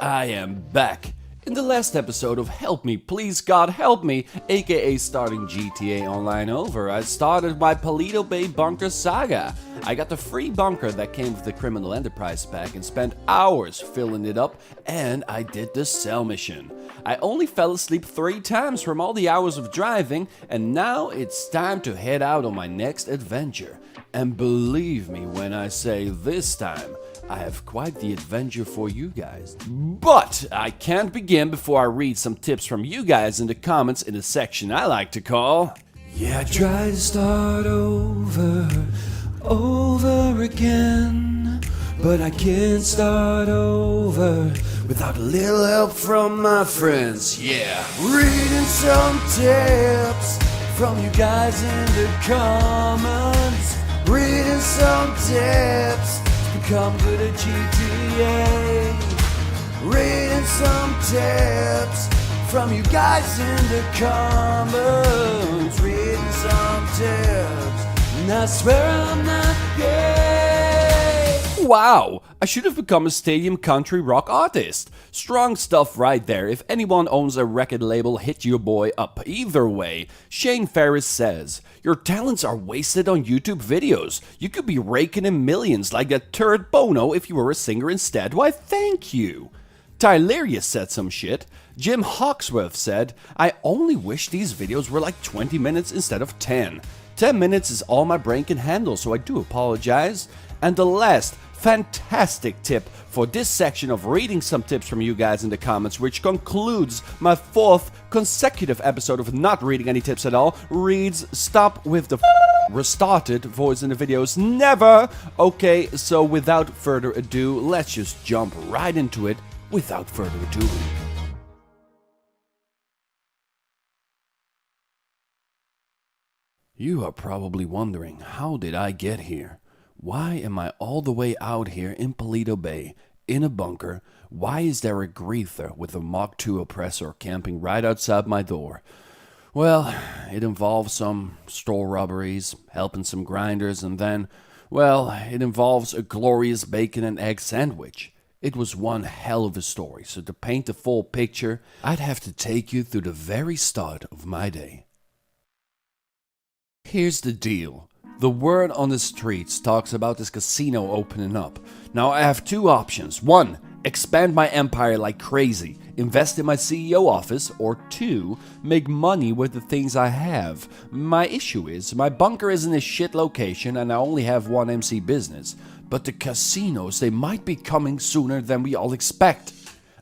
I am back. In the last episode of Help Me Please God Help Me, aka starting GTA Online over, I started my Paleto Bay bunker saga. I got the free bunker that came with the Criminal Enterprise pack and spent hours filling it up, and I did the cell mission. I only fell asleep 3 times from all the hours of driving, and now it's time to head out on my next adventure. And believe me when I say this time, I have quite the adventure for you guys. But I can't begin before I read some tips from you guys in the comments in the section I like to call... Yeah, I try to start over again, but I can't start over without a little help from my friends. Yeah, reading some tips from you guys in the comments. Reading some tips to become good at GTA. Reading some tips from you guys in the comments. Reading some tips, and I swear I'm not gay. Wow, I should have become a stadium country rock artist. Strong stuff right there. If anyone owns a record label, hit your boy up. Either way, Shane Ferris says, your talents are wasted on YouTube videos. You could be raking in millions like that turd Bono if you were a singer instead. Why, thank you. Tylerius said some shit. Jim Hawksworth said, I only wish these videos were like 20 minutes instead of 10. 10 minutes is all my brain can handle, so I do apologize. And the last fantastic tip for this section of reading some tips from you guys in the comments, which concludes my 4th consecutive episode of not reading any tips at all, reads, stop with the restarted voice in the videos, never. Okay, so without further ado, let's just jump right into it without further ado. You are probably wondering, how did I get here? Why am I all the way out here in Paleto Bay, in a bunker? Why is there a griefer with a Mach 2 oppressor camping right outside my door? Well, it involves some store robberies, helping some grinders, and then, well, it involves a glorious bacon and egg sandwich. It was one hell of a story, so to paint the full picture, I'd have to take you through the very start of my day. Here's the deal. The word on the streets talks about this casino opening up. Now I have 2 options. 1, expand my empire like crazy, invest in my CEO office, or 2, make money with the things I have. My issue is, my bunker is in a shit location and I only have 1 MC business. But the casinos, they might be coming sooner than we all expect.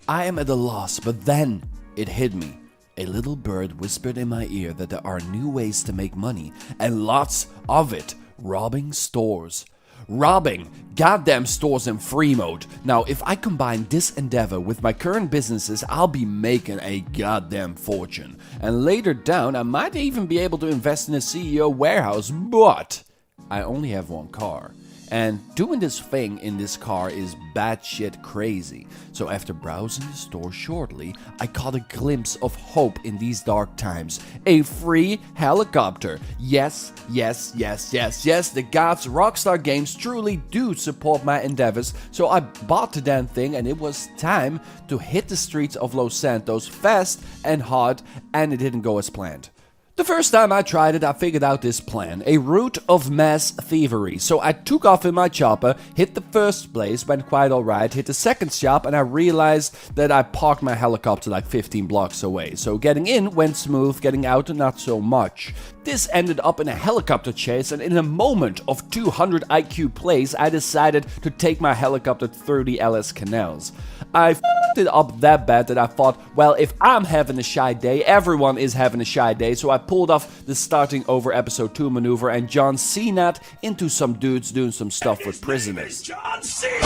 I am at a loss, but then it hit me. A little bird whispered in my ear that there are new ways to make money, and lots of it. Robbing stores. Robbing goddamn stores in free mode. Now, if I combine this endeavor with my current businesses, I'll be making a goddamn fortune. And later down, I might even be able to invest in a CEO warehouse, but I only have 1 car. And doing this thing in this car is batshit crazy. So after browsing the store shortly, I caught a glimpse of hope in these dark times. A free helicopter. Yes, yes, yes, yes, yes. The gods Rockstar Games truly do support my endeavors. So I bought the damn thing, and it was time to hit the streets of Los Santos fast and hard, and it didn't go as planned. The first time I tried it, I figured out this plan, a route of mass thievery. So I took off in my chopper, hit the first place, went quite alright, hit the second shop, and I realized that I parked my helicopter like 15 blocks away. So getting in went smooth, getting out not so much. This ended up in a helicopter chase, and in a moment of 200 IQ plays, I decided to take my helicopter through the LS canals. I f***ed it up that bad that I thought, well, if I'm having a shy day, everyone is having a shy day, so I pulled off the starting over episode 2 maneuver and John Cena'd into some dudes doing some stuff with prisoners. John Cena!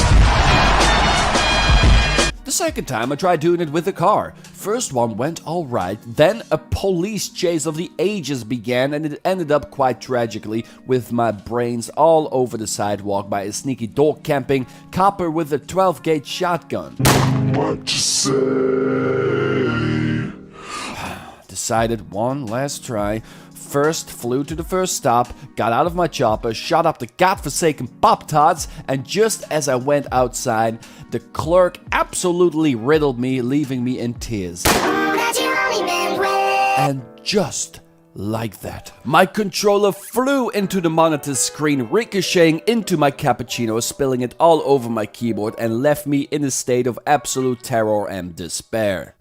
The second time I tried doing it with a car. First one went alright, then a police chase of the ages began, and it ended up quite tragically with my brains all over the sidewalk by a sneaky dog camping copper with a 12-gauge shotgun. What you say? The decided one last try. First, flew to the first stop, got out of my chopper, shot up the godforsaken Pop-Tarts, and just as I went outside, the clerk absolutely riddled me, leaving me in tears. And just like that, my controller flew into the monitor screen, ricocheting into my cappuccino, spilling it all over my keyboard, and left me in a state of absolute terror and despair.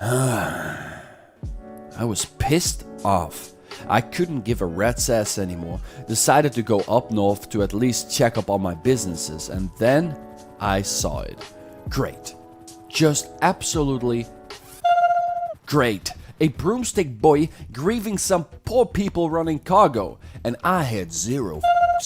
I was pissed off. I couldn't give a rat's ass anymore, decided to go up north to at least check up on my businesses, and then I saw it. Great. Just absolutely great. A broomstick boy grieving some poor people running cargo, and I had zero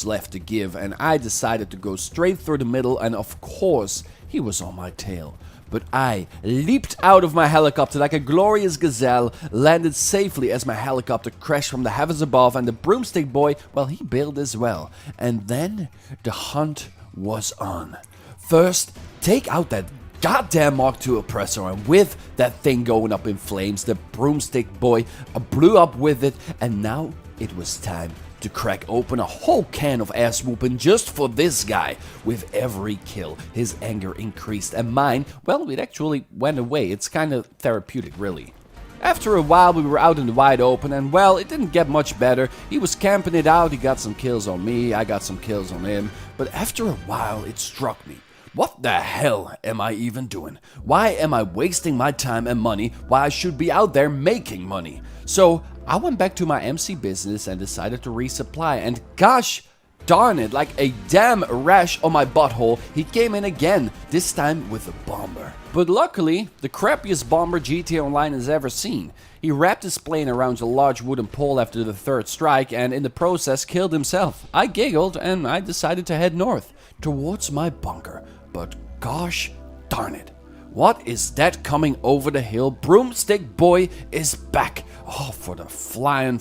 left to give, and I decided to go straight through the middle, and of course, he was on my tail. But I leaped out of my helicopter like a glorious gazelle, landed safely as my helicopter crashed from the heavens above, and the broomstick boy, well, he bailed as well. And then the hunt was on. First, take out that goddamn Mark II oppressor, and with that thing going up in flames, the broomstick boy blew up with it, and now it was time to crack open a whole can of ass whooping just for this guy. With every kill, his anger increased, and mine, well, it actually went away. It's kind of therapeutic, really. After a while, we were out in the wide open, and well, it didn't get much better. He was camping it out, he got some kills on me, I got some kills on him, but after a while, it struck me. What the hell am I even doing? Why am I wasting my time and money while I should be out there making money? So I went back to my MC business and decided to resupply, and gosh darn it, like a damn rash on my butthole, he came in again, this time with a bomber. But luckily, the crappiest bomber GTA Online has ever seen. He wrapped his plane around a large wooden pole after the third strike, and in the process killed himself. I giggled and I decided to head north, towards my bunker. But gosh darn it, what is that coming over the hill? Broomstick boy is back. Oh, for the flying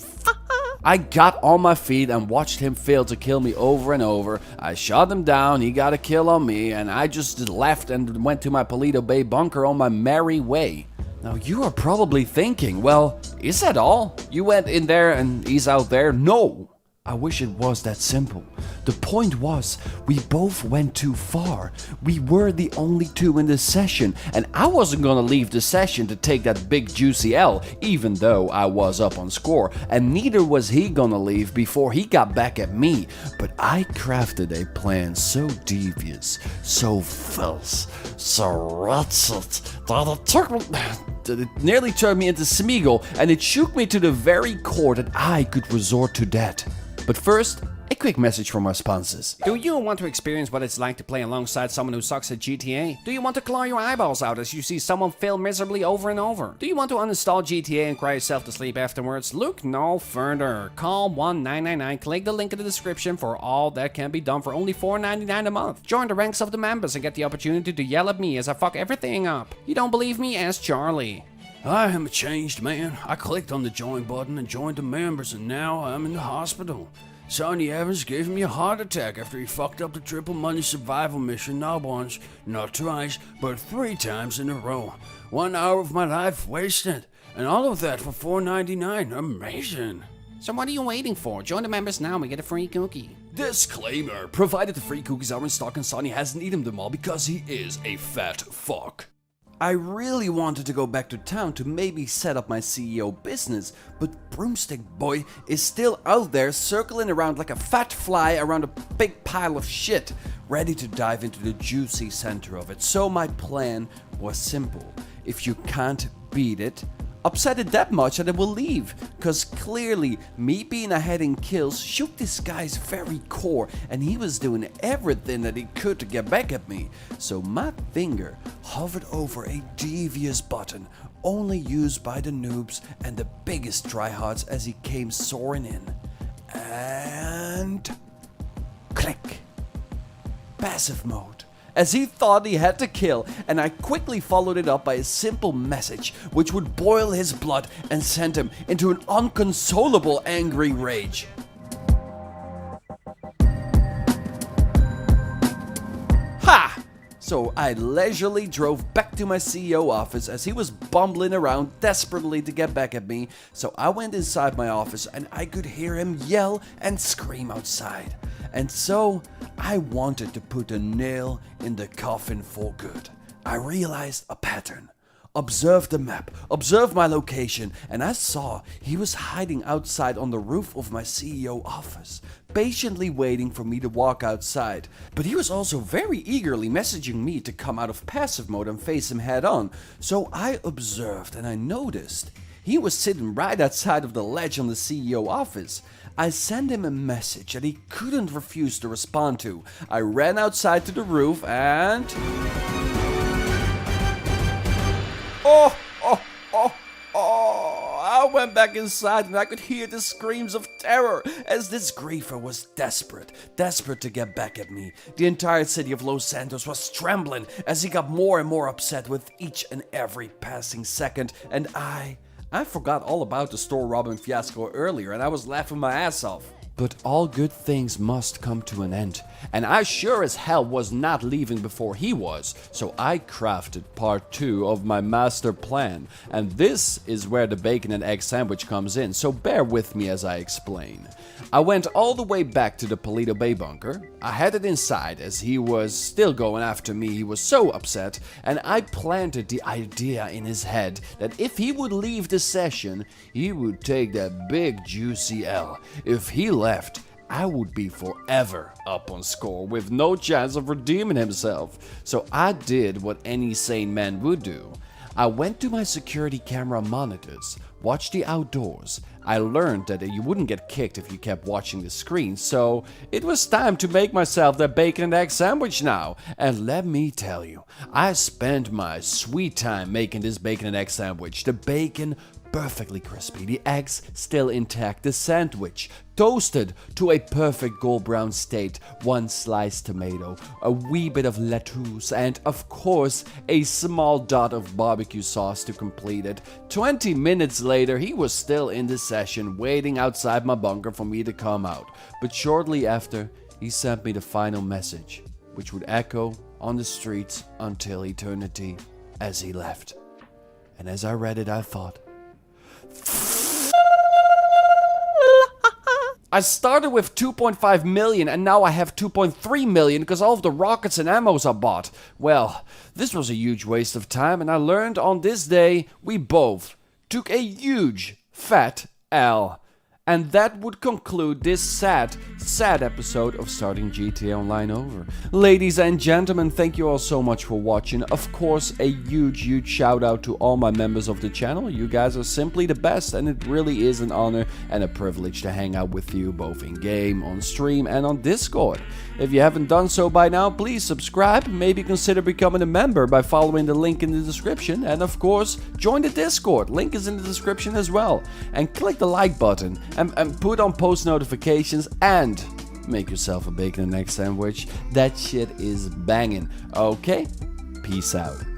I got on my feet and watched him fail to kill me over and over. I shot him down, he got a kill on me, and I just left and went to my Paleto Bay bunker on my merry way. Now you are probably thinking, well, is that all? You went in there and he's out there? No! I wish it was that simple. The point was, we both went too far. We were the only two in the session, and I wasn't gonna leave the session to take that big juicy L, even though I was up on score, and neither was he gonna leave before he got back at me. But I crafted a plan so devious, so false, so wretched, that it nearly turned me into Smeagol, and it shook me to the very core that I could resort to that. But first, a quick message from our sponsors. Do you want to experience what it's like to play alongside someone who sucks at GTA? Do you want to claw your eyeballs out as you see someone fail miserably over and over? Do you want to uninstall GTA and cry yourself to sleep afterwards? Look no further. Call 1999, click the link in the description for all that can be done for only $4.99 a month. Join the ranks of the members and get the opportunity to yell at me as I fuck everything up. You don't believe me? Ask Charlie. I am a changed man. I clicked on the join button and joined the members, and now I'm in the hospital. Sonny Evans gave me a heart attack after he fucked up the triple money survival mission not once, not twice, but 3 times in a row. 1 hour of my life wasted, and all of that for $4.99. Amazing. So what are you waiting for? Join the members now and get a free cookie. Disclaimer, provided the free cookies are in stock and Sonny hasn't eaten them all because he is a fat fuck. I really wanted to go back to town to maybe set up my CEO business, but Broomstick Boy is still out there circling around like a fat fly around a big pile of shit, ready to dive into the juicy center of it. So my plan was simple. If you can't beat it, upset it that much and it will leave. Cause clearly, me being ahead in kills shook this guy's very core, and he was doing everything that he could to get back at me. So my finger hovered over a devious button, only used by the noobs and the biggest tryhards as he came soaring in. And click. Passive mode. As he thought he had to kill, and I quickly followed it up by a simple message which would boil his blood and send him into an unconsolable angry rage. Ha! So I leisurely drove back to my CEO office as he was bumbling around desperately to get back at me. So I went inside my office and I could hear him yell and scream outside. And so I wanted to put a nail in the coffin for good. I realized a pattern. Observed the map, observed my location, and I saw he was hiding outside on the roof of my CEO office, patiently waiting for me to walk outside. But he was also very eagerly messaging me to come out of passive mode and face him head on. So I observed and I noticed he was sitting right outside of the ledge on the CEO office. I sent him a message that he couldn't refuse to respond to. I ran outside to the roof and... I went back inside and I could hear the screams of terror as this griefer was desperate to get back at me. The entire city of Los Santos was trembling as he got more and more upset with each and every passing second, and I forgot all about the store robbing fiasco earlier and I was laughing my ass off. But all good things must come to an end, and I sure as hell was not leaving before he was, so I crafted part 2 of my master plan, and this is where the bacon and egg sandwich comes in, so bear with me as I explain. I went all the way back to the Paleto Bay bunker. I headed inside as he was still going after me, he was so upset, and I planted the idea in his head that if he would leave the session, he would take that big juicy L. If he left, I would be forever up on score with no chance of redeeming himself. So I did what any sane man would do. I went to my security camera monitors, watched the outdoors. I learned that you wouldn't get kicked if you kept watching the screen, so it was time to make myself that bacon and egg sandwich now. And let me tell you, I spent my sweet time making this bacon and egg sandwich. The bacon perfectly crispy, the eggs still intact, the sandwich toasted to a perfect gold brown state, 1 sliced tomato, a wee bit of lettuce, and of course a small dot of barbecue sauce to complete it. 20 minutes later, he was still in the session waiting outside my bunker for me to come out, but shortly after he sent me the final message, which would echo on the streets until eternity as he left. And as I read it, I thought, I started with 2.5 million and now I have 2.3 million because all of the rockets and ammos are bought. Well, this was a huge waste of time, and I learned on this day we both took a huge fat L. And that would conclude this sad episode of Starting GTA Online over. Ladies and gentlemen, thank you all so much for watching. Of course, a huge shout out to all my members of the channel. You guys are simply the best, and it really is an honor and a privilege to hang out with you both in game, on stream, and on Discord. If you haven't done so by now, please subscribe. Maybe consider becoming a member by following the link in the description. And of course, join the Discord. Link is in the description as well. And click the like button. And put on post notifications and make yourself a bacon and egg sandwich. That shit is banging. Okay? Peace out.